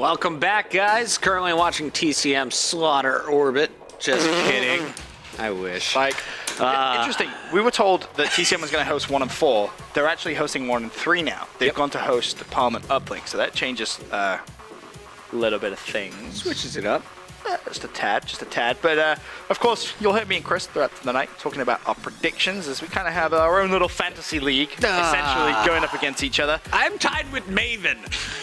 Welcome back, guys. Currently watching TCM slaughter Orbit. Just kidding. I wish. Like, interesting. We were told that TCM was going to host 1 and 4. They're actually hosting 1 and 3 now. They've gone to host the Parliament Uplink, so that changes a little bit of things. Switches it up. Just a tad. But, of course, you'll hear me and Chris throughout the night talking about our predictions as we kind of have our own little fantasy league, essentially going up against each other. I'm tied with Maven.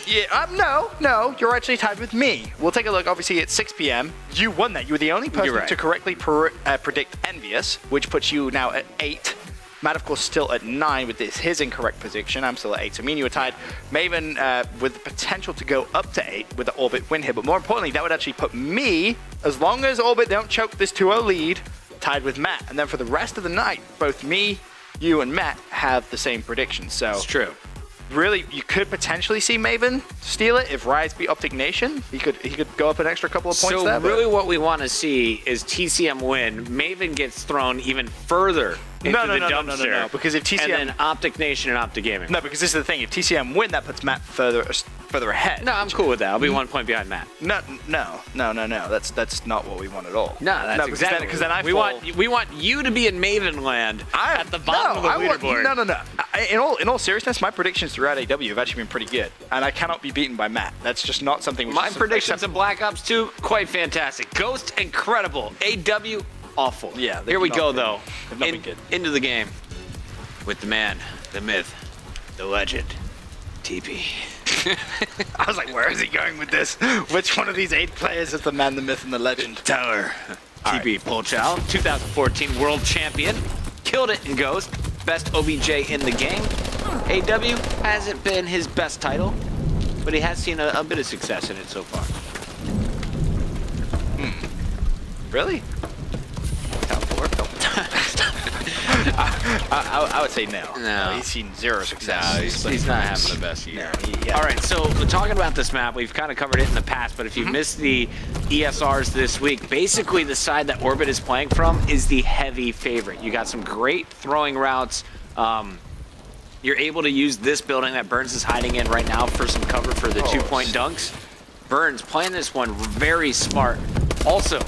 Yeah, no, you're actually tied with me. We'll take a look, obviously, at 6 p.m. You won that. You were the only person to correctly predict Envious, which puts you now at 8. Matt, of course, still at 9 with his incorrect prediction. I'm still at 8. So me and you are tied. Maven with the potential to go up to 8 with the Orbit win here. But more importantly, that would actually put me, as long as Orbit don't choke this 2-0 lead, tied with Matt. And then for the rest of the night, both me, you, and Matt have the same prediction. So it's true. Really, you could potentially see Maven steal it if Rise beat Optic Nation. He could go up an extra couple of points there. So really what we want to see is TCM win. Maven gets thrown even further into the dumpster. No, because if TCM... And then Optic Nation and Optic Gaming. No, because this is the thing. If TCM win, that puts Matt further ahead. No, I'm cool with that. I'll be 1 point behind Matt. No. That's not what we want at all. No, that's exactly. Because then we want you to be in Maven land at the bottom of the leaderboard. No. In all seriousness, my predictions throughout AW have actually been pretty good, and I cannot be beaten by Matt. That's just not something. My predictions of Black Ops 2 quite fantastic. Ghost incredible. AW awful. Yeah. Here we go though. They've not been good. Into the game with the man, the myth, the legend, TP. I was like, where is he going with this? Which one of these 8 players is the man, the myth, and the legend? Tower. TP Polchow, 2014 world champion. Killed it in Ghost. Best OBJ in the game. AW hasn't been his best title, but he has seen a bit of success in it so far. Really? Top 4? I would say no. No. He's seen 0 success. No, he's not having the best year. No, All right, so talking about this map, we've kind of covered it in the past, but if you missed the ESRs this week, basically the side that Orbit is playing from is the heavy favorite. You got some great throwing routes. You're able to use this building that Burns is hiding in right now for some cover for the 2-point dunks. Burns playing this one very smart. Also,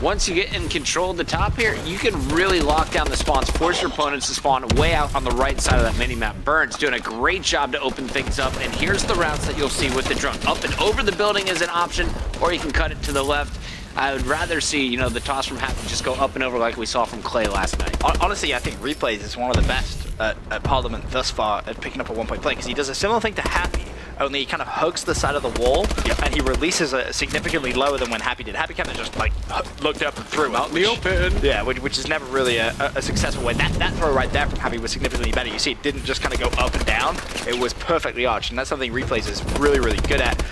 once you get in control of the top here, you can really lock down the spawns, force your opponents to spawn way out on the right side of that mini-map. Burns doing a great job to open things up, and here's the routes that you'll see with the drone. Up and over the building is an option, or you can cut it to the left. I would rather see, the toss from Happy just go up and over like we saw from Clay last night. Honestly, I think Replays is one of the best at Parliament thus far at picking up a 1-point play, because he does a similar thing to Happy, only he kind of hugs the side of the wall, and he releases it significantly lower than when Happy did. Happy kind of just like looked up and threw out in the open. Yeah, which is never really a successful way. That throw right there from Happy was significantly better. You see, it didn't just kind of go up and down. It was perfectly arched, and that's something Replays is really, really good at.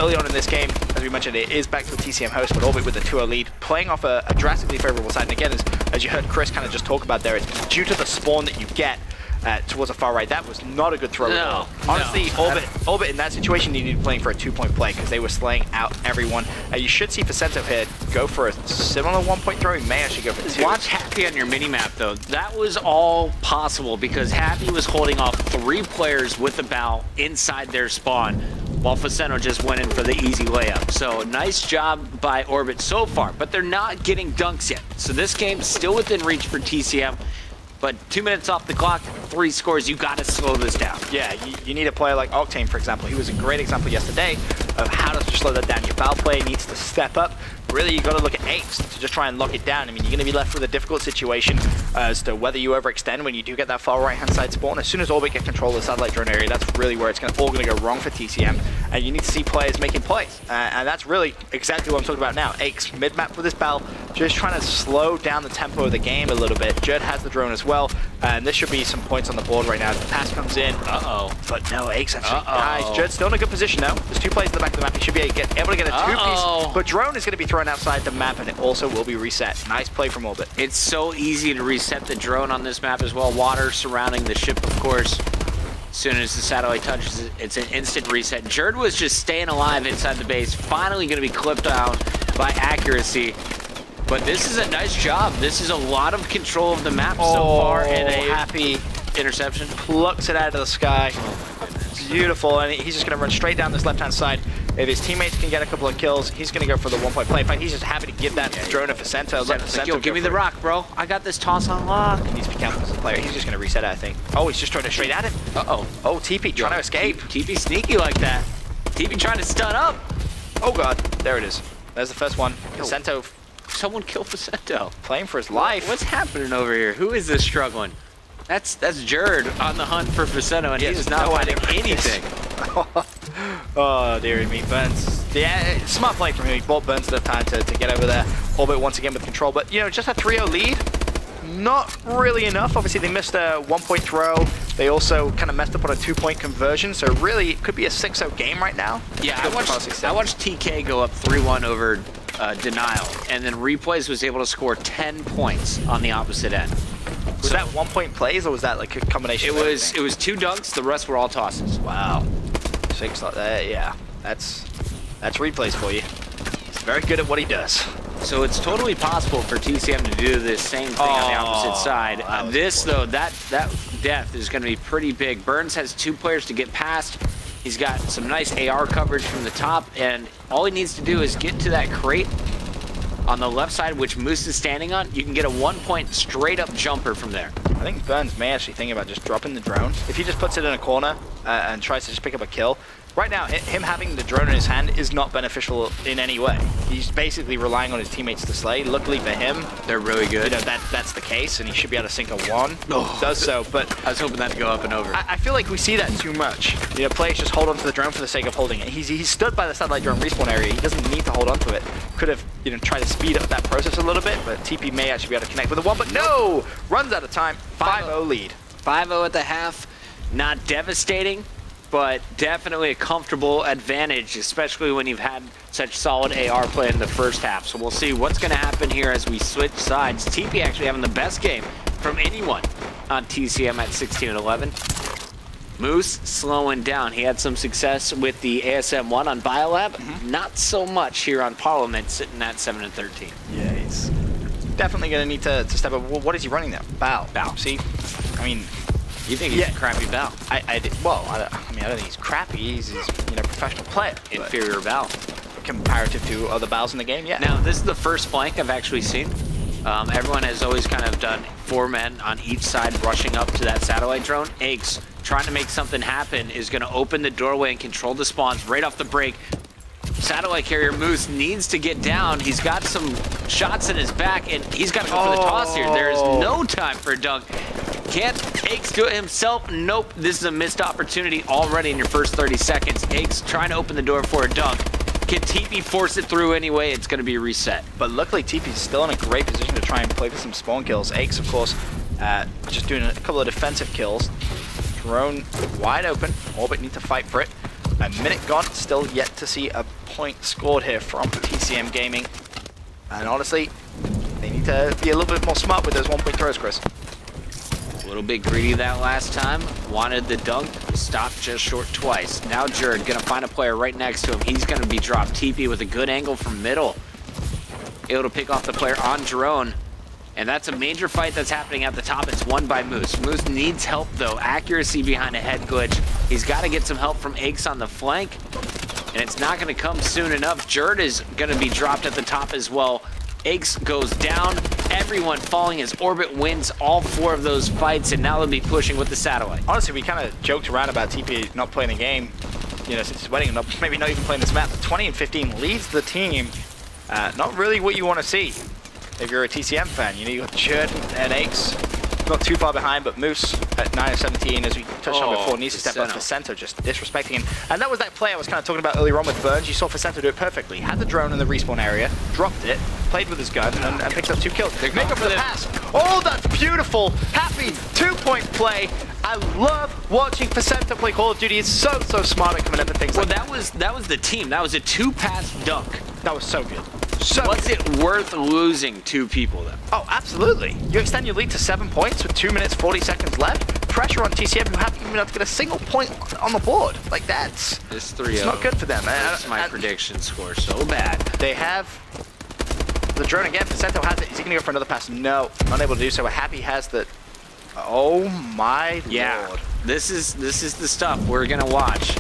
Early on in this game, as we mentioned, it is back to a TCM host, but Orbit with a 2-0 lead, playing off a drastically favorable side. And again, as you heard Chris kind of just talk about there, it's due to the spawn that you get towards the far right. That was not a good throw at all. Honestly, Orbit in that situation needed to be playing for a 2-point play because they were slaying out everyone. You should see Facento here go for a similar 1-point throw. He may actually go for 2. Watch Happy on your mini-map, though. That was all possible because Happy was holding off 3 players with the bow inside their spawn, while Facento just went in for the easy layup. So nice job by Orbit so far, but they're not getting dunks yet. So this game's still within reach for TCM. But 2 minutes off the clock, 3 scores, you gotta slow this down. Yeah, you need a player like Octane, for example. He was a great example yesterday of how to slow that down. Your foul player needs to step up. Really, you got to look at Ace to just try and lock it down. I mean, you're going to be left with a difficult situation as to whether you overextend when you do get that far right-hand side spawn. As soon as Orbit get control of the satellite drone area, that's really where it's all going to go wrong for TCM. And you need to see players making plays. And that's really exactly what I'm talking about now. Ace, mid-map with his bell, just trying to slow down the tempo of the game a little bit. Judd has the drone as well. And this should be some points on the board right now. As the pass comes in. But no, Ace actually nice. Judd's still in a good position now. There's 2 players in the back of the map. He should be able to get a 2-piece. But drone is going to be thrown outside the map, and it also will be reset. Nice play from Orbit. It's so easy to reset the drone on this map as well. Water surrounding the ship, of course. As soon as the satellite touches it, it's an instant reset. Jerd was just staying alive inside the base, finally going to be clipped down by accuracy. But this is a nice job. This is a lot of control of the map so far, and a Happy interception. Plucks it out of the sky. Beautiful, and he's just going to run straight down this left-hand side. If his teammates can get a couple of kills, he's going to go for the 1-point play. In fact, he's just happy to give that drone to Facento. Let Facento yo, give me the rock, bro. I got this toss on lock. He needs to be careful as a player. He's just going to reset it, I think. Oh, he's just trying to straight at him. Uh-oh. Oh, TP trying to escape. TP sneaky like that. TP trying to stun up. Oh, God. There it is. There's the first one. Facento. Someone kill Facento. Playing for his life. What's happening over here? Who is this struggling? That's Jerd on the hunt for Facento, and he is not finding anything. Oh, dearie me. Burns. Yeah, smart play from him. He bought Burns enough time to get over there. Orbit once again with control. But, you know, just a 3-0 lead. Not really enough. Obviously, they missed a 1-point throw. They also kind of messed up on a 2-point conversion. So, really, it could be a 6-0 game right now. Yeah, I watched TK go up 3-1 over Denial. And then Replays was able to score 10 points on the opposite end. Was that 1-point plays, or was that like a combination? It was 2 dunks. The rest were all tosses. Wow, 6 like that. Yeah, that's Replays for you. He's very good at what he does. So it's totally possible for TCM to do the same thing on the opposite side. That death is going to be pretty big. Burns has 2 players to get past. He's got some nice AR coverage from the top, and all he needs to do is get to that crate on the left side, which Moose is standing on. You can get a 1-point straight up jumper from there. I think Burns may actually think about just dropping the drone. If he just puts it in a corner and tries to just pick up a kill, right now, him having the drone in his hand is not beneficial in any way. He's basically relying on his teammates to slay. Luckily for him, they're really good. You know, that's the case, and he should be able to sink a 1. Does so, but I was hoping that to go up and over. I feel like we see that too much. You know, players just hold on to the drone for the sake of holding it. He's stood by the satellite drone respawn area. He doesn't need to hold on to it. Could have, you know, tried to speed up that process a little bit, but TP may actually be able to connect with the 1, but no! Runs out of time. 5-0 lead. 5-0 at the half. Not devastating, but definitely a comfortable advantage, especially when you've had such solid AR play in the first half. So we'll see what's going to happen here as we switch sides. TP actually having the best game from anyone on TCM at 16-11. Moose slowing down. He had some success with the ASM-1 on Biolab. Not so much here on Parliament, sitting at 7-13. Yeah, he's definitely going to need to step up. Well, what is he running there? Bow. See? I mean, you think he's a crappy Val? I mean, I don't think he's crappy. He's you know, professional player. Inferior Val. Comparative to other Vals in the game, yeah. Now, this is the first flank I've actually seen. Everyone has always kind of done 4 men on each side rushing up to that satellite drone. Eggs trying to make something happen is going to open the doorway and control the spawns right off the break. Satellite carrier Moose needs to get down. He's got some shots in his back, and he's got to go for the toss here. There is no time for a dunk. Can't Eggs do it himself? Nope. This is a missed opportunity already in your first 30 seconds. Eggs trying to open the door for a dunk. Can TP force it through anyway? It's going to be reset. But luckily, TP is still in a great position to try and play for some spawn kills. Eggs, of course, just doing a couple of defensive kills. Drone wide open. Orbit need to fight for it. A minute gone. Still yet to see a point scored here from TCM Gaming. And honestly, they need to be a little bit more smart with those 1-point throws, Chris. A little bit greedy that last time. Wanted the dunk, stopped just short twice. Now Jerd gonna find a player right next to him. He's gonna be dropped. TP with a good angle from middle. Able to pick off the player on drone. And that's a major fight that's happening at the top. It's won by Moose. Moose needs help though. Accuracy behind a head glitch. He's gotta get some help from Eggs on the flank. And it's not gonna come soon enough. Jerd is gonna be dropped at the top as well. Eggs goes down, everyone falling as Orbit wins all 4 of those fights, and now they'll be pushing with the satellite. Honestly, we kind of joked around about TP not playing the game, you know, since his wedding, and maybe not even playing this map. 20-15 leads the team. Not really what you want to see if you're a TCM fan. You know, you got Jerd and Eggs not too far behind, but Moose at 9-17, as we touched on before, needs to step up. Facento just disrespecting him. And that was that play I was kind of talking about earlier on with Burns. You saw Facento do it perfectly. Had the drone in the respawn area, dropped it, played with his gun, and picked up 2 kills. Make up for the pass. Oh, that's beautiful. Happy 2-point play. I love watching Facento play Call of Duty. It's so smart at coming up with things like that. That was the team. That was a 2-pass dunk. That was so good. Was it worth losing 2 people, though? Oh, absolutely. You extend your lead to 7 points with 2 minutes, 40 seconds left. Pressure on TCM, who haven't even been able to get a single point on the board. Like, that's... It's 3-0. It's not good for them. That's my prediction score so bad. They have the drone again. Facento has it. Is he going to go for another pass? No. Unable to do so. Happy has the... Oh, my Lord. This is the stuff we're going to watch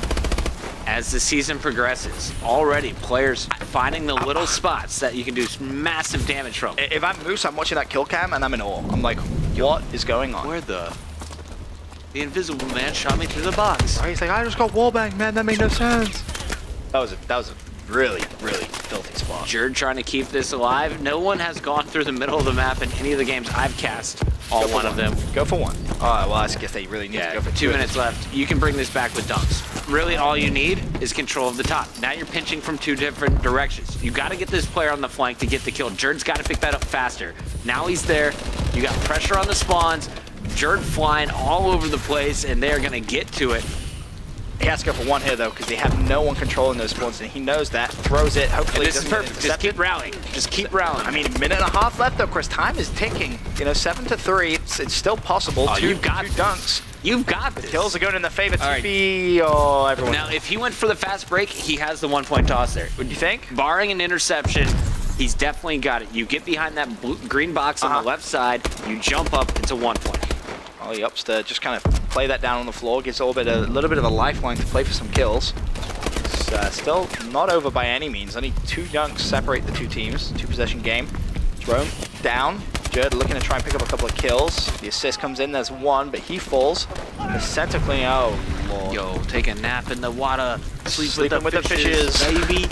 as the season progresses, already players finding the little spots that you can do massive damage from. If I'm Moose, I'm watching that kill cam and I'm in awe. I'm like, what is going on? Where the invisible man shot me through the box. Right, he's like, I just got wallbanged, man. That made no sense. That was a really, really filthy spot. Jerd trying to keep this alive. No one has gone through the middle of the map in any of the games I've cast. All one of them. Go for one. Well, I guess they really need to go for 2 minutes left. You can bring this back with dunks. Really, all you need is control of the top. Now you're pinching from 2 different directions. You got to get this player on the flank to get the kill. Jerd's got to pick that up faster. Now he's there. You got pressure on the spawns. Jerd flying all over the place, and they're going to get to it. He has to go for one here, though, because they have no one controlling those spawns, and he knows that. Throws it. Hopefully, this is perfect. Just keep rallying. Just keep rallying. I mean, a minute and a half left, though, Chris. Time is ticking. You know, 7 to 3. It's still possible. You've got two dunks. You've got this. Kills are going in the favor to right. be. Oh, everyone. Now, if he went for the fast break, he has the 1-point toss there. What do you think? Barring an interception, he's definitely got it. You get behind that green box on the left side. You jump up. It's a 1-point. Oh, he ups to just kind of play that down on the floor, gives a little bit of a lifeline to play for some kills. It's still not over by any means. Only 2 dunks separate the 2 teams. 2-possession game. Jerome down. Jerd looking to try and pick up a couple of kills. The assist comes in. There's 1, but he falls. The center clean. Oh, Lord. Yo, take a nap in the water. Sleeping with the fishes. Baby.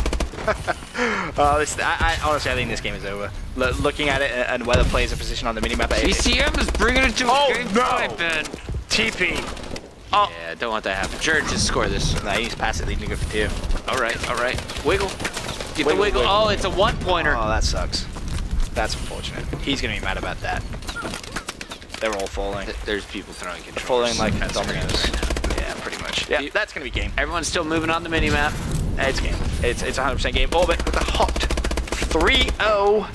Honestly, I think this game is over. Looking at it and where the players are positioned on the minimap. TCM is bringing it to a game point, Ben. TP. Oh. Yeah, don't want that to happen. Jerd, just score this. Nah, he just passed it, leading to go for 2. All right. Wiggle. Get the wiggle. Oh, it's a 1-pointer. Oh, that sucks. That's unfortunate. He's going to be mad about that. They're all falling. There's people throwing controllers. Falling like dominoes. Yeah, pretty much. Yeah, that's going to be game. Everyone's still moving on the minimap. It's game. It's 100% game. Orbit with a hot 3-0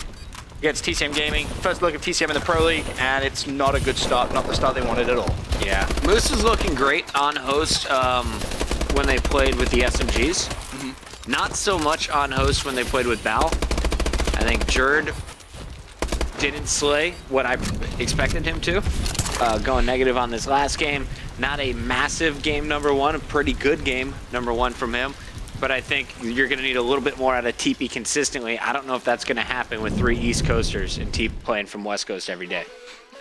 against TCM Gaming. First look at TCM in the Pro League, and it's not a good start. Not the start they wanted at all. Yeah. Moose was looking great on host when they played with the SMGs. Not so much on host when they played with Bal. I think Jerd didn't slay what I expected him to. Going negative on this last game. Not a massive game number 1, a pretty good game number 1 from him. But I think you're going to need a little bit more out of TP consistently. I don't know if that's going to happen with 3 East Coasters and TP playing from West Coast every day.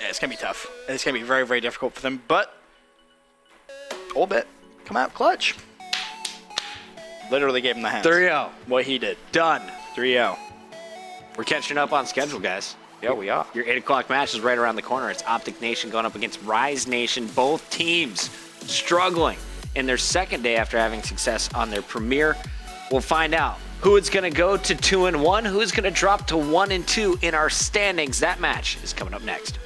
Yeah, it's going to be tough. It's going to be very, very difficult for them. But Orbit come out clutch. Literally gave him the hands. 3-0. What he did. Done. 3-0. We're catching up on schedule, guys. Yeah, we are. Your 8 o'clock match is right around the corner. It's Optic Nation going up against Rise Nation. Both teams struggling in their second day after having success on their premiere. We'll find out who is going to go to 2-1, who is going to drop to 1-2 in our standings. That match is coming up next.